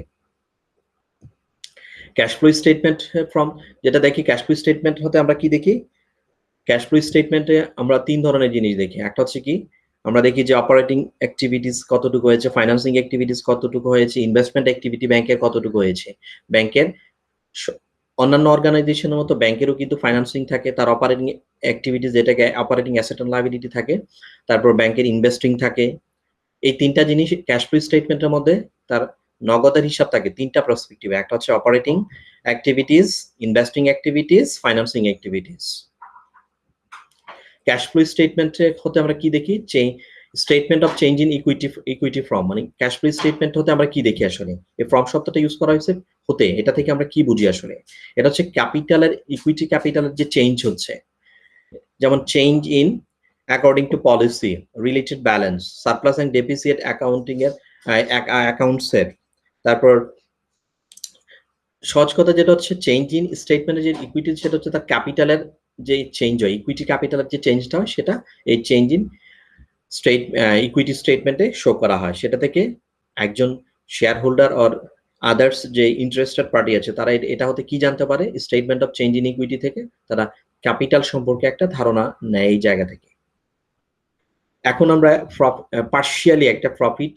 ক্যাশ ফ্লো স্টেটমেন্ট ফ্রম যেটা দেখি, ক্যাশ ফ্লো স্টেটমেন্ট হতে আমরা কি দেখি, ক্যাশ ফ্লো স্টেটমেন্টে আমরা 3 ধরনের জিনিস দেখি। একটা হচ্ছে কি আমরা দেখি যে অপারেটিং অ্যাক্টিভিটিস কতটুকু হয়েছে, ফাইন্যান্সিং অ্যাক্টিভিটিস কতটুকু হয়েছে, ইনভেস্টমেন্ট অ্যাক্টিভিটি ব্যাংকের কতটুকু হয়েছে। ব্যাংকের অন্যান্য অর্গানাইজেশনের মতো ব্যাংকেরও কিন্তু ফাইন্যান্সিং থাকে, তার অপারেটিং অ্যাক্টিভিটিস যেটাকে অপারেটিং অ্যাসেট এন্ড লায়াবিলিটি থাকে, তারপর ব্যাংকের ইনভেস্টিং থাকে। এই 3টা জিনিস ক্যাশ ফ্লো স্টেটমেন্টের মধ্যে তার নগদের হিসাব থাকে তিনটা পার্সপেক্টিভ, একটা হচ্ছে operating activities, investing activities, financing activities. Cash flow স্টেটমেন্টে হতে আমরা কি দেখি, statement of change in equity from, মানে ক্যাশ ফ্লো স্টেটমেন্ট হতে আমরা কি দেখি আসলে, এই ফ্রম শব্দটা ইউজ করা হয়েছে হতে, এটা থেকে আমরা কি বুঝি আসলে, এটা হচ্ছে ক্যাপিটালের, ইকুইটি ক্যাপিটালের যে চেঞ্জ হচ্ছে, যেমন change in according to policy, related balance, surplus and deficit accounting এর অ্যাকাউন্টসের, তারপর সহজ কথা যেটা হচ্ছে চেঞ্জ ইন স্টেটমেন্টের যে ইকুইটি, সেটা হচ্ছে তার ক্যাপিটালের যে চেঞ্জ হয়, ইকুইটি ক্যাপিটালের যে চেঞ্জটা হয় সেটা এই চেঞ্জ ইন ইকুইটি স্টেটমেন্টে শো করা হয়। সেটা থেকে একজন শেয়ার হোল্ডার অর আদার্স যে ইন্টারেস্টেড পার্টি আছে তারা এটা হতে কি জানতে পারে, statement of change in equity থেকে তারা ক্যাপিটাল সম্পর্কে একটা ধারণা নেয় এই জায়গা থেকে। এখন আমরা পার্শিয়ালি একটা প্রফিট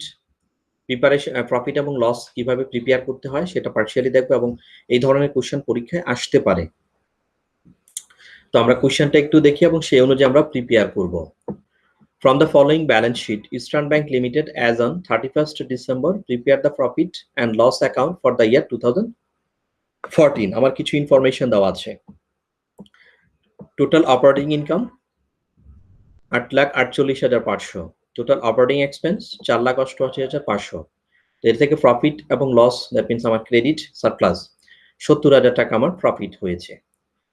এবং লস কিভাবে প্রিপেয়ার করতে হয় সেটা পার্শিয়ালি দেখবো, এবং এই ধরনের কোশ্চেন পরীক্ষায় আসতে পারে। তো আমরা কোশ্চেনটা একটু দেখি এবং সেই অনুযায়ী আমরা প্রিপেয়ার করব। From the following balance sheet, Eastern Bank Limited as on 31st December prepared the profit and loss account for the year 2014. আমার কিছু ইনফরমেশন দেওয়া আছে। Total operating income 8,48,500, total operating expense 4,88,500। এর থেকে প্রফিট এবং লস, দ্যাট মিনস আমার credit surplus 70,000 টাকা আমার প্রফিট হয়েছে।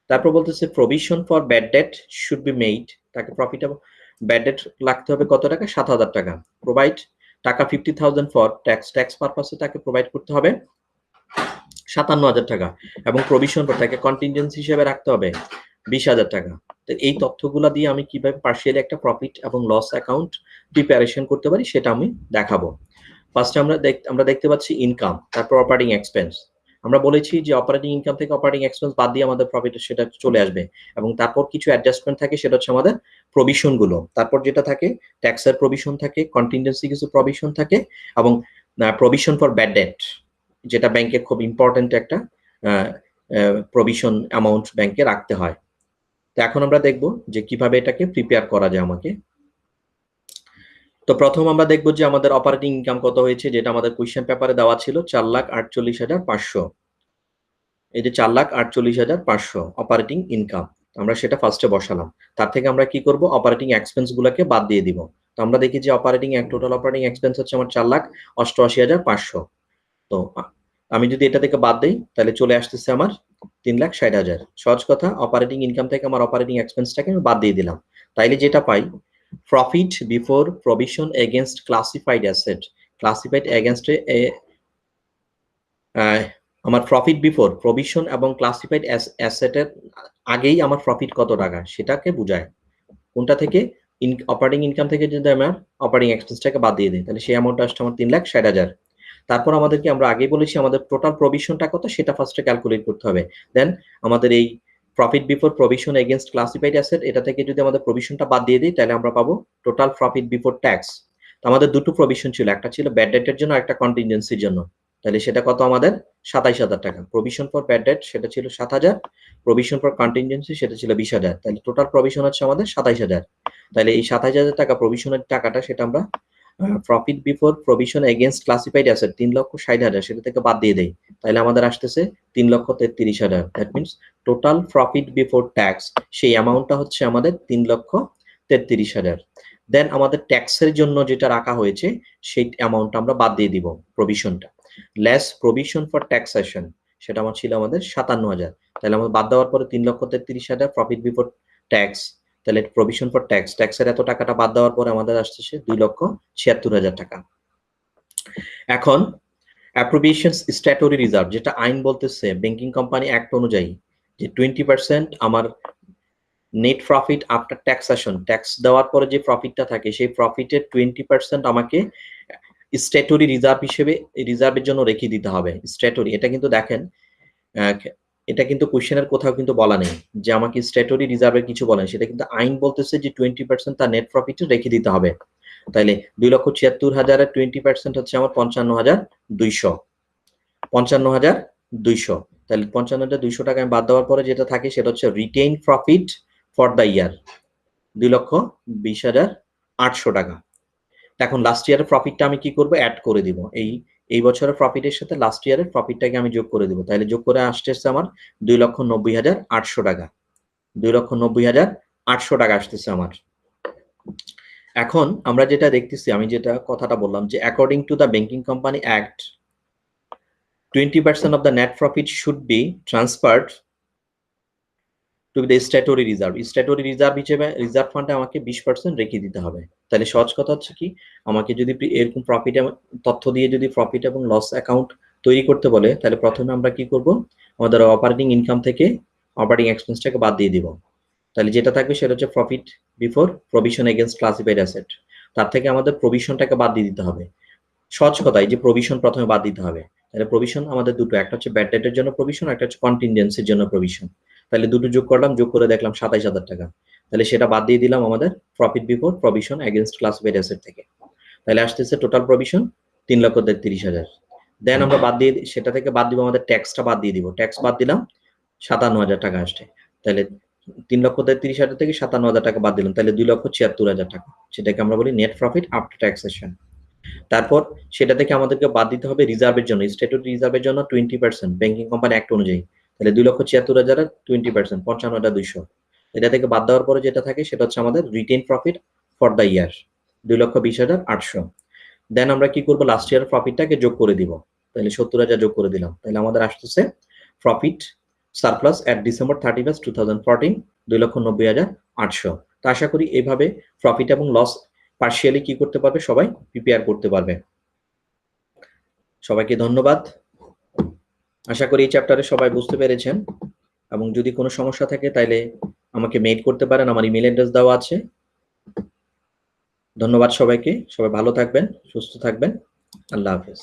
তারপর বলতেছে provision for bad date should be made, তাকে প্রফিট এবং ব্যাড ডেট লাগতে হবে কত টাকা, 7,000 টাকা। প্রোভাইড টাকা 50,000 ফর ট্যাক্স পারপাসে তাকে প্রোভাইড করতে হবে 57,000 টাকা, এবং প্রভিশন ফর তাকে কন্টিনজেন্সি হিসেবে রাখতে হবে 20,000 টাকা। তো এই তথ্যগুলো দিয়ে আমি কিভাবে পার্শিয়ালি একটা প্রফিট এবং লস অ্যাকাউন্ট প্রিপারেশন করতে পারি সেটা আমি দেখাবো। ফার্স্টে আমরা দেখতে পাচ্ছি ইনকাম, তারপর অপারেটিং এক্সপেন্স। আমরা বলেছি যে অপারেটিং ইনকাম থেকে অপারেটিং এক্সপেন্স বাদ দিয়ে আমাদের প্রফিট সেটা চলে আসবে, এবং তারপর কিছু অ্যাডজাস্টমেন্ট থাকে, সেটা হচ্ছে আমাদের প্রভিশন গুলো। তারপর যেটা থাকে ট্যাক্সের প্রভিশন থাকে, কন্টিনজেন্সি কিছু প্রভিশন থাকে, এবং প্রভিশন ফর ব্যাড ডেট, যেটা ব্যাংকের খুব ইম্পর্টেন্ট একটা প্রভিশন অ্যামাউন্ট ব্যাংকে রাখতে হয়। তো এখন আমরা দেখব যে কিভাবে এটাকে প্রিপেয়ার করা যায় আমাকে। তো প্রথম আমরা দেখব যে আমাদের অপারেটিং ইনকাম কত হয়েছে, যেটা আমাদের কোয়েশ্চেন পেপারে দেওয়া ছিল 4,48,500। এই যে 4,48,500 অপারেটিং ইনকাম, আমরা সেটা ফার্স্টে বসালাম। তার থেকে আমরা কি করব, অপারেটিং এক্সপেন্স গুলোকে বাদ দিয়ে দিব। তো আমরা দেখি যে টোটাল অপারেটিং এক্সপেন্স হচ্ছে আমার 4,88,500। তো আমি যদি এটা থেকে বাদ দেই তাহলে চলে আসতেছে আমার 3,60,000। সহজ কথা, অপারেটিং ইনকাম থেকে আমার অপারেটিং এক্সপেন্সটাকে আমি বাদ দিয়ে দিলাম, তাইলে যেটা পাই profit before provision against classified asset, classified against আমার প্রফিট বিফোর প্রভিশন এবং ক্লাসিফাইড অ্যাসেটের আগেই আমার প্রফিট কত টাকা সেটাকে বোঝায়। কোনটা থেকে, অপারেটিং ইনকাম থেকে যদি আমার অপারেটিং এক্সপেন্সটাকে বাদ দিয়ে দিই তাহলে সেই অ্যামাউন্টটা আসছে আমার 3,60,000। তারপর আমাদেরকে, আমরা আগেই বলেছি আমাদের টোটাল প্রভিশনটা কত সেটা ফার্স্টে ক্যালকুলেট করতে হবে। দেন আমাদের এই profit before provision against classified asset, এটা থেকে যদি আমাদের প্রভিশনটা বাদ দিয়ে দিই তাহলে আমরা পাবো টোটাল প্রফিট বিফোর ট্যাক্স। আমাদের দুটো প্রভিশন ছিল, একটা ছিল ব্যাড ডেটের জন্য, একটা কন্টিনজেন্সির জন্য। তাহলে সেটা কত আমাদের 27,000 টাকা। প্রভিশন ফর ব্যাড ডেট সেটা ছিল 7,000, প্রভিশন ফর কন্টিনজেন্সি সেটা ছিল 20,000। তাহলে টোটাল প্রভিশন হচ্ছে আমাদের 27,000। তাহলে এই 27,000 টাকা প্রভিশনের টাকাটা সেটা আমরা profit before provision against classified asset 3,60,000 সেটা থেকে বাদ দিয়ে দেই, তাহলে আমাদের আসতেছে 3,33,000। That means total profit before tax সেই অ্যামাউন্টটা হচ্ছে আমাদের 3,33,000। দেন আমাদের ট্যাক্সের জন্য যেটা রাখা হয়েছে সেই অ্যামাউন্টটা আমরা বাদ দিয়ে দিব, প্রভিশনটা লেস প্রভিশন ফর ট্যাক্সেশন, সেটা আমার ছিল আমাদের 57,000। তাহলে আমাদের বাদ দেওয়ার পরে 3,33,000 প্রফিট বিফোর ট্যাক্স, তাহলে প্রভিশন ফর ট্যাক্সের এত টাকাটা বাদ দেওয়ার পরে আমাদের আসছে 2,76,000 টাকা। এখন অ্যাপ্রোপ্রিয়েশনস স্ট্যাটুটরি রিজার্ভ, যেটা আইন বলতেছে ব্যাংকিং কোম্পানি অ্যাক্ট অনুযায়ী যে 20% আমার net profit after taxation, tax দেওয়ার পরে যে প্রফিটটা থাকে সেই প্রফিটের 20% আমাকে স্ট্যাটুটরি রিজার্ভ হিসেবে রিজার্ভের জন্য রেখে দিতে হবে। স্ট্যাটুটরি, এটা কিন্তু দেখেন এটা কিন্তু কোশ্চেনের কোথাও কিন্তু বলা নেই যে আমাকে স্ট্যাটুটরি রিজার্ভের কিছু বলেন, সেটা কিন্তু আইন বলতেছে যে 20% তার নেট প্রফিটে রেখে দিতে হবে। তাহলে 2,76,000-এর 20% হচ্ছে আমার 55,200, 55,200। তাহলে 55,200 টাকা আমি বাদ দেওয়ার পরে যেটা থাকে সেটা হচ্ছে retain profit for the year 2,20,800 টাকা। এখন লাস্ট ইয়ারের প্রফিটটা আমি কি করব, অ্যাড করে দিব এই এই বছরের প্রফিটের সাথে লাস্ট ইয়ারের প্রফিটটাকে আমি যোগ করে দিব, তাহলে যোগ করে আসতেছে আমার 2,90,800 টাকা। 2,90,800 টাকা আসতেছে আমার। এখন আমরা যেটা দেখতেছি, আমি যেটা কথাটা বললাম যে according to the banking company act 20% of the net profit should be transferred to the statutory reserve. Statutory reserve হিসেবে রিজার্ভ ফান্ডে আমাকে 20% রেখে দিতে হবে। তাহলে সহজ কথা হচ্ছে কি, আমাকে যদি এরকম প্রফিট তথ্য দিয়ে যদি প্রফিট এবং লস অ্যাকাউন্ট তৈরি করতে বলে, তাহলে প্রথমে আমরা কি করব, আমাদের অপারেটিং ইনকাম থেকে অপারেটিং এক্সপেন্সটাকে বাদ দিয়ে দিব। তাহলে যেটা থাকবে সেটা হচ্ছে profit before provision against classified asset. তার থেকে আমাদের প্রভিশনটাকে বাদ দিয়ে দিতে হবে। সহজ কথাই যে প্রভিশন প্রথমে বাদ দিতে হবে। তাহলে প্রভিশন আমাদের দুটো, একটা হচ্ছে ব্যাড ডেটের জন্য প্রভিশন, একটা হচ্ছে কন্টিনজেন্সির জন্য প্রভিশন। তাহলে দুটো যোগ করলাম, যোগ করে দেখলাম 27,000 টাকা। তাহলে সেটা বাদ দিয়ে দিলাম আমাদের profit before provision against classified asset থেকে। তাহলে আসতেছে টোটাল প্রভিশন 3,33,000। দেন আমরা বাদ দিয়ে সেটা থেকে বাদ দিব, আমাদের ট্যাক্সটা বাদ দিয়ে দিব। ট্যাক্স বাদ দিলাম 57,000 টাকা আসছে। তাহলে 3,33,000 থেকে 57,000 টাকা বাদ দিলাম, তাহলে 2,76,000 টাকা, সেটাকে আমরা বলি নেট প্রফিট আফটার ট্যাক্সেশন। তারপর সেটা থেকে আমাদেরকে বাদ দিতে হবে রিজার্ভের জন্য, স্ট্যাটুটরি রিজার্ভের জন্য 20% ব্যাংকিং কোম্পানি অ্যাক্ট অনুযায়ী। তাহলে 2,76,000 20%, 55,200। এটা থেকে বাদ দেওয়ার পরে যেটা থাকে সেটা হচ্ছে আমাদের written profit for the year 2,20,800। দেন আমরা কি করবো, লাস্ট ইয়ার প্রফিটটাকে যোগ করে দিব। তাহলে 70,000 যোগ করে দিলাম, তাহলে আমাদের আসতেছে প্রফিট সারপ্লাস অ্যাট ডিসেম্বর 31, 2014 2,90,800। তো আশা করি এইভাবে প্রফিট এবং লস পার্শিয়ালি কি করতে পারবে, সবাই প্রিপেয়ার করতে পারবে। সবাইকে ধন্যবাদ। আশা করি এই চ্যাপ্টারে সবাই বুঝতে পেরেছেন, এবং যদি কোনো সমস্যা থাকে তাহলে আমাকে মেইল করতে পারেন, আমার ইমেল অ্যাড্রেস দেওয়া আছে। ধন্যবাদ সবাইকে, সবাই ভালো থাকবেন, সুস্থ থাকবেন। আল্লাহ হাফেজ।